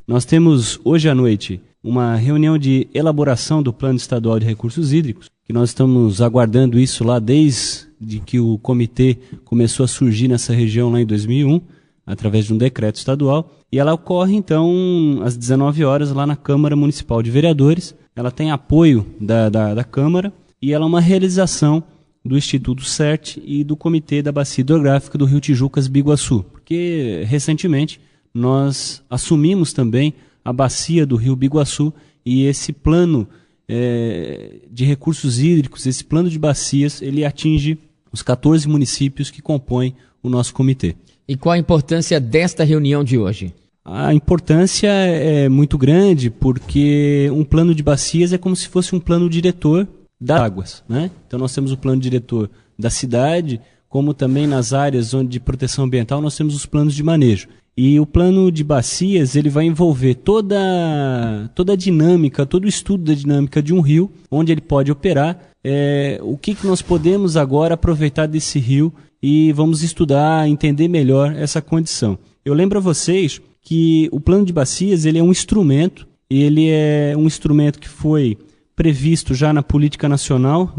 Nós temos hoje à noite uma reunião de elaboração do Plano Estadual de Recursos Hídricos, que nós estamos aguardando isso lá desde que o comitê começou a surgir nessa região lá em 2001, através de um decreto estadual, e ela ocorre então às 19 horas lá na Câmara Municipal de Vereadores. Ela tem apoio da Câmara e ela é uma realização do Instituto CERT e do Comitê da Bacia Hidrográfica do Rio Tijucas-Biguaçu, porque recentemente nós assumimos também a bacia do Rio Biguaçu e esse plano de recursos hídricos, esse plano de bacias, ele atinge os 14 municípios que compõem o nosso comitê. E qual a importância desta reunião de hoje? A importância é muito grande porque um plano de bacias é como se fosse um plano diretor das águas, né? Então nós temos o plano diretor da cidade, como também nas áreas de proteção ambiental nós temos os planos de manejo. E o plano de bacias ele vai envolver toda a dinâmica, todo o estudo da dinâmica de um rio, onde ele pode operar, o que nós podemos agora aproveitar desse rio e vamos estudar, entender melhor essa condição. Eu lembro a vocês que o plano de bacias ele é um instrumento que foi previsto já na política nacional,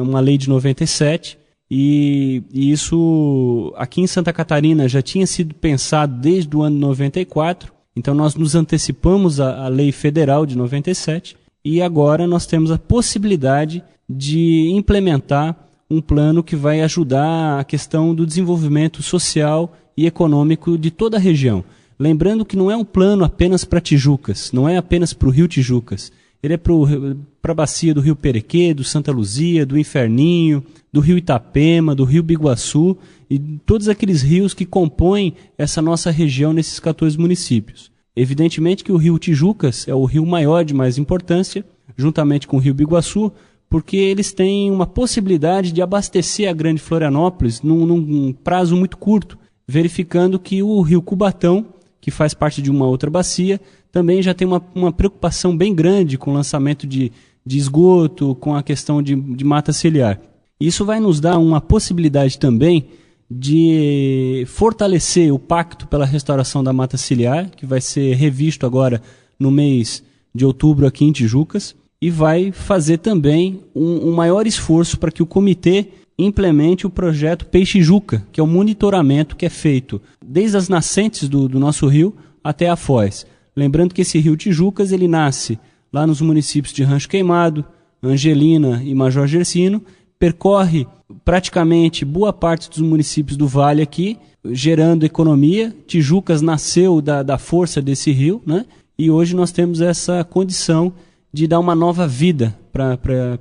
uma lei de 97, e isso aqui em Santa Catarina já tinha sido pensado desde o ano 94, então nós nos antecipamos à lei federal de 97 e agora nós temos a possibilidade de implementar um plano que vai ajudar a questão do desenvolvimento social e econômico de toda a região. Lembrando que não é um plano apenas para Tijucas, não é apenas para o Rio Tijucas. Ele é para a bacia do Rio Perequê, do Santa Luzia, do Inferninho, do Rio Itapema, do Rio Biguaçu e todos aqueles rios que compõem essa nossa região nesses 14 municípios. Evidentemente que o Rio Tijucas é o rio maior de mais importância, juntamente com o Rio Biguaçu, porque eles têm uma possibilidade de abastecer a Grande Florianópolis num prazo muito curto, verificando que o Rio Cubatão, que faz parte de uma outra bacia, também já tem uma preocupação bem grande com o lançamento de esgoto, com a questão de mata ciliar. Isso vai nos dar uma possibilidade também de fortalecer o pacto pela restauração da mata ciliar, que vai ser revisto agora no mês de outubro aqui em Tijucas, e vai fazer também um maior esforço para que o comitê implemente o projeto Peixe-Juca, que é o monitoramento que é feito desde as nascentes do nosso rio até a foz. Lembrando que esse rio Tijucas ele nasce lá nos municípios de Rancho Queimado, Angelina e Major Gersino, percorre praticamente boa parte dos municípios do vale aqui, gerando economia. Tijucas nasceu da força desse rio, né? E hoje nós temos essa condição de dar uma nova vida para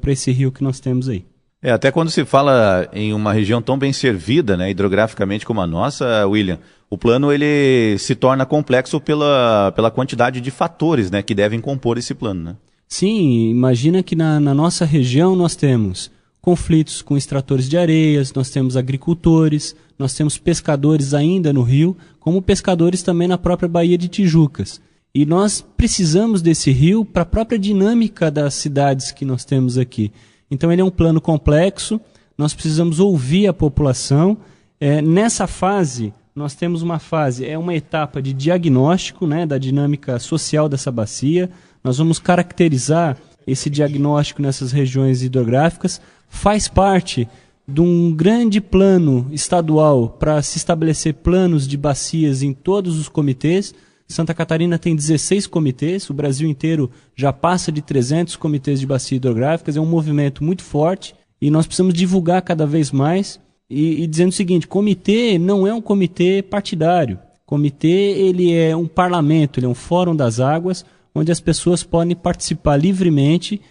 esse rio que nós temos aí. Até quando se fala em uma região tão bem servida, né, hidrograficamente como a nossa, William, o plano ele se torna complexo pela quantidade de fatores, né, que devem compor esse plano, né? Sim, imagina que na nossa região nós temos conflitos com extratores de areias, nós temos agricultores, nós temos pescadores ainda no rio, como pescadores também na própria Baía de Tijucas. E nós precisamos desse rio para a própria dinâmica das cidades que nós temos aqui. Então ele é um plano complexo, nós precisamos ouvir a população. Nessa fase, nós temos uma etapa de diagnóstico, né, da dinâmica social dessa bacia. Nós vamos caracterizar esse diagnóstico nessas regiões hidrográficas. Faz parte de um grande plano estadual para se estabelecer planos de bacias em todos os comitês. Santa Catarina tem 16 comitês, o Brasil inteiro já passa de 300 comitês de bacias hidrográficas, é um movimento muito forte e nós precisamos divulgar cada vez mais e dizendo o seguinte, comitê não é um comitê partidário, comitê ele é um parlamento, ele é um fórum das águas, onde as pessoas podem participar livremente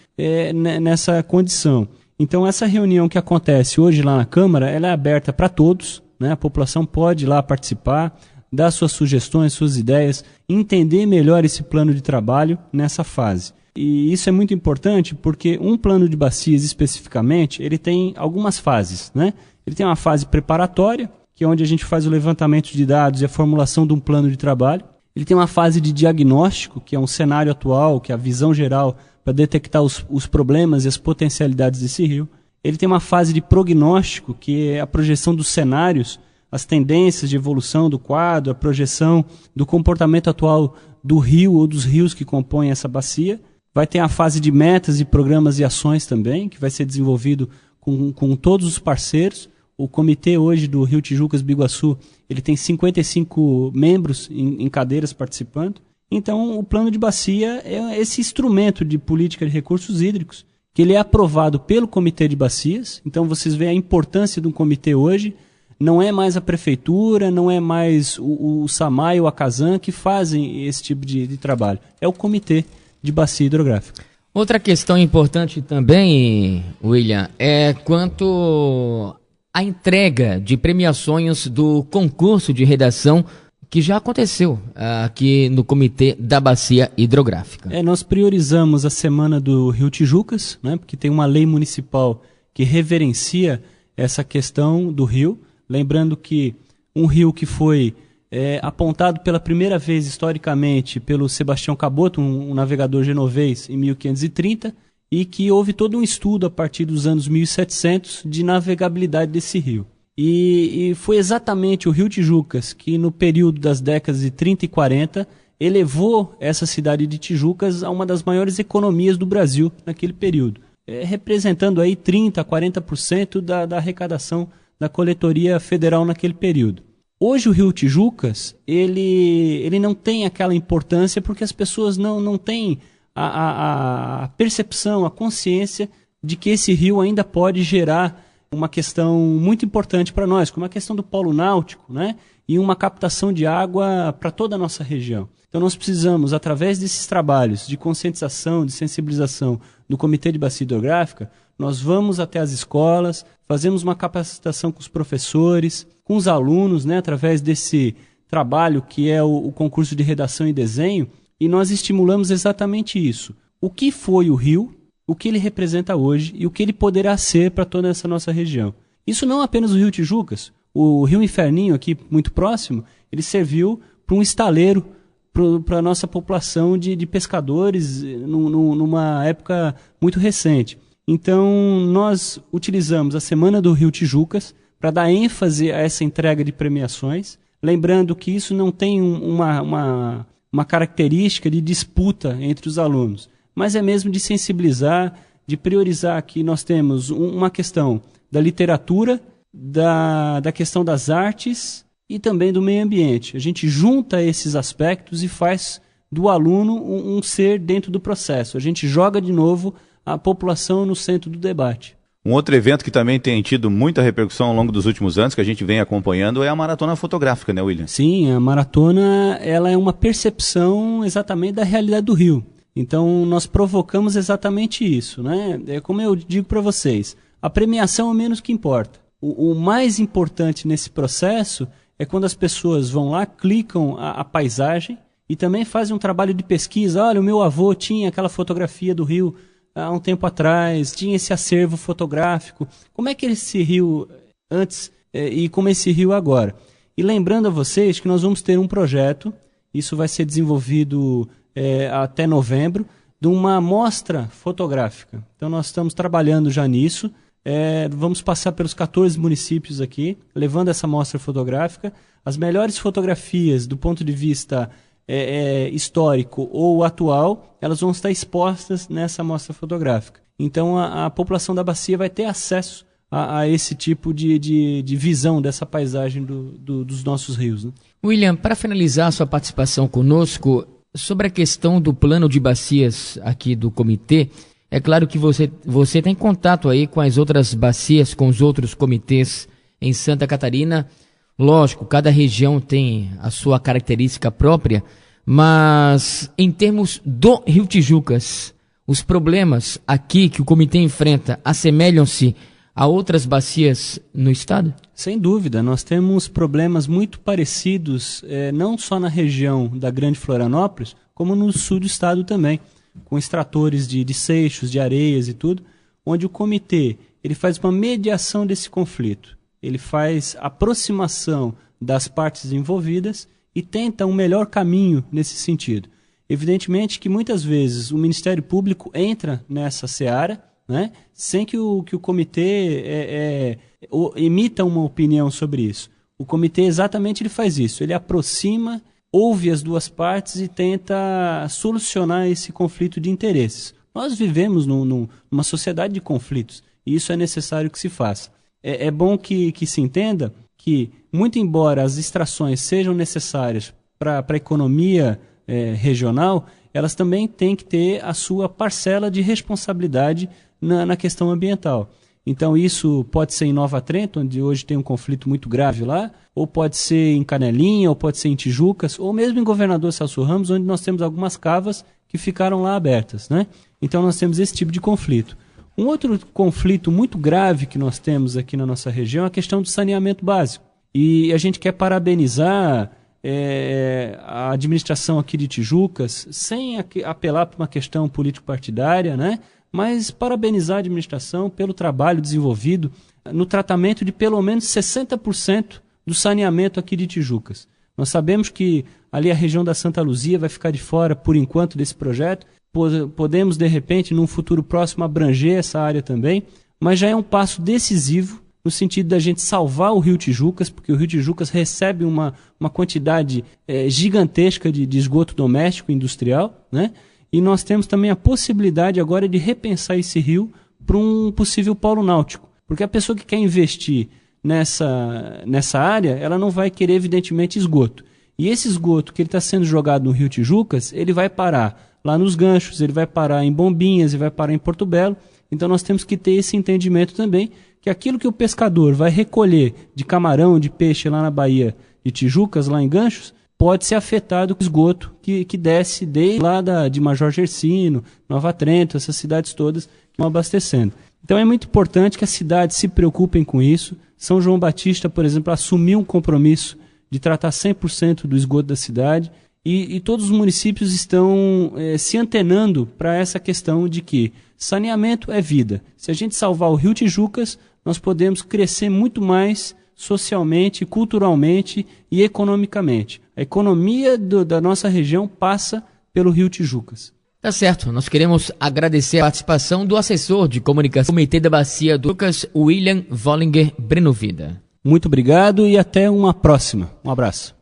nessa condição. Então essa reunião que acontece hoje lá na Câmara, ela é aberta para todos, né? A população pode ir lá participar, dar suas sugestões, suas ideias, entender melhor esse plano de trabalho nessa fase. E isso é muito importante porque um plano de bacias especificamente, ele tem algumas fases, né? Ele tem uma fase preparatória, que é onde a gente faz o levantamento de dados e a formulação de um plano de trabalho. Ele tem uma fase de diagnóstico, que é um cenário atual, que é a visão geral para detectar os problemas e as potencialidades desse rio. Ele tem uma fase de prognóstico, que é a projeção dos cenários, as tendências de evolução do quadro, a projeção do comportamento atual do rio ou dos rios que compõem essa bacia. Vai ter a fase de metas e programas e ações também, que vai ser desenvolvido com todos os parceiros. O comitê hoje do Rio Tijucas-Biguaçu, ele tem 55 membros em cadeiras participando. Então, o plano de bacia é esse instrumento de política de recursos hídricos, que ele é aprovado pelo Comitê de Bacias. Então, vocês veem a importância do comitê hoje. Não é mais a prefeitura, não é mais o SAMAI ou a CASAN que fazem esse tipo de trabalho. É o Comitê de Bacia Hidrográfica. Outra questão importante também, William, é quanto à entrega de premiações do concurso de redação que já aconteceu aqui no Comitê da Bacia Hidrográfica. Nós priorizamos a Semana do Rio Tijucas, né, porque tem uma lei municipal que reverencia essa questão do rio. Lembrando que um rio que foi apontado pela primeira vez historicamente pelo Sebastião Caboto, um navegador genovês, em 1530, e que houve todo um estudo a partir dos anos 1700 de navegabilidade desse rio. E foi exatamente o Rio Tijucas que, no período das décadas de 30 e 40, elevou essa cidade de Tijucas a uma das maiores economias do Brasil naquele período, representando aí 30% a 40% da arrecadação da coletoria federal naquele período. Hoje o Rio Tijucas, ele não tem aquela importância porque as pessoas não têm a percepção, a consciência de que esse rio ainda pode gerar uma questão muito importante para nós, como a questão do polo náutico, né? E uma captação de água para toda a nossa região. Então nós precisamos, através desses trabalhos de conscientização, de sensibilização do Comitê de Bacia Hidrográfica, nós vamos até as escolas, fazemos uma capacitação com os professores, com os alunos, né, através desse trabalho que é o concurso de redação e desenho, e nós estimulamos exatamente isso. O que foi o rio, o que ele representa hoje e o que ele poderá ser para toda essa nossa região. Isso não apenas o Rio Tijucas. O Rio Inferninho, aqui muito próximo, ele serviu para um estaleiro para a nossa população de pescadores numa época muito recente. Então, nós utilizamos a Semana do Rio Tijucas para dar ênfase a essa entrega de premiações, lembrando que isso não tem uma característica de disputa entre os alunos, mas é mesmo de sensibilizar, de priorizar que nós temos uma questão da literatura, da questão das artes e também do meio ambiente. A gente junta esses aspectos e faz do aluno um ser dentro do processo. A gente joga de novo a população no centro do debate. Um outro evento que também tem tido muita repercussão ao longo dos últimos anos, que a gente vem acompanhando, é a Maratona Fotográfica, né, William? Sim, a maratona ela é uma percepção exatamente da realidade do rio. Então, nós provocamos exatamente isso, né? É como eu digo para vocês, a premiação é o menos que importa. O mais importante nesse processo é quando as pessoas vão lá, clicam a paisagem e também fazem um trabalho de pesquisa. Olha, o meu avô tinha aquela fotografia do rio há um tempo atrás, tinha esse acervo fotográfico. Como é que era esse rio antes e como é esse rio agora? E lembrando a vocês que nós vamos ter um projeto, isso vai ser desenvolvido até novembro, de uma mostra fotográfica. Então nós estamos trabalhando já nisso, vamos passar pelos 14 municípios aqui, levando essa mostra fotográfica. As melhores fotografias do ponto de vista histórico ou atual, elas vão estar expostas nessa mostra fotográfica. Então a população da bacia vai ter acesso a esse tipo de visão dessa paisagem dos nossos rios, né? William, para finalizar sua participação conosco, sobre a questão do plano de bacias aqui do comitê, é claro que você tem contato aí com as outras bacias, com os outros comitês em Santa Catarina. Lógico, cada região tem a sua característica própria, mas em termos do Rio Tijucas, os problemas aqui que o comitê enfrenta assemelham-se a outras bacias no estado? Sem dúvida, nós temos problemas muito parecidos, não só na região da Grande Florianópolis, como no sul do estado também, com extratores de seixos, de areias e tudo, onde o comitê ele faz uma mediação desse conflito. Ele faz aproximação das partes envolvidas e tenta um melhor caminho nesse sentido. Evidentemente que muitas vezes o Ministério Público entra nessa seara, né, sem que o comitê emita uma opinião sobre isso. O comitê exatamente ele faz isso, ele aproxima, ouve as duas partes e tenta solucionar esse conflito de interesses. Nós vivemos numa sociedade de conflitos e isso é necessário que se faça. É bom que se entenda que, muito embora as extrações sejam necessárias para a economia regional, elas também têm que ter a sua parcela de responsabilidade na questão ambiental. Então isso pode ser em Nova Trento, onde hoje tem um conflito muito grave lá, ou pode ser em Canelinha, ou pode ser em Tijucas, ou mesmo em Governador Celso Ramos, onde nós temos algumas cavas que ficaram lá abertas, né? Então nós temos esse tipo de conflito. Um outro conflito muito grave que nós temos aqui na nossa região é a questão do saneamento básico. E a gente quer parabenizar a administração aqui de Tijucas, sem apelar para uma questão político-partidária, né? Mas parabenizar a administração pelo trabalho desenvolvido no tratamento de pelo menos 60% do saneamento aqui de Tijucas. Nós sabemos que ali a região da Santa Luzia vai ficar de fora, por enquanto, desse projeto. Podemos, de repente, num futuro próximo, abranger essa área também, mas já é um passo decisivo no sentido da gente salvar o Rio Tijucas, porque o Rio Tijucas recebe uma quantidade gigantesca de esgoto doméstico e industrial, né? E nós temos também a possibilidade agora de repensar esse rio para um possível polo náutico. Porque a pessoa que quer investir nessa área, ela não vai querer, evidentemente, esgoto. E esse esgoto que ele está sendo jogado no Rio Tijucas, ele vai parar lá nos Ganchos, ele vai parar em Bombinhas, ele vai parar em Porto Belo. Então nós temos que ter esse entendimento também, que aquilo que o pescador vai recolher de camarão, de peixe lá na Baía de Tijucas, lá em Ganchos, pode ser afetado com o esgoto que desce desde lá de Major Gersino, Nova Trento, essas cidades todas que estão abastecendo. Então é muito importante que as cidades se preocupem com isso. São João Batista, por exemplo, assumiu um compromisso de tratar 100% do esgoto da cidade e todos os municípios estão se antenando para essa questão de que saneamento é vida. Se a gente salvar o Rio Tijucas, nós podemos crescer muito mais socialmente, culturalmente e economicamente. A economia da nossa região passa pelo Rio Tijucas. Tá certo, nós queremos agradecer a participação do assessor de comunicação do Comitê da Bacia do Tijucas, William Vollinger Brenovida. Muito obrigado e até uma próxima. Um abraço.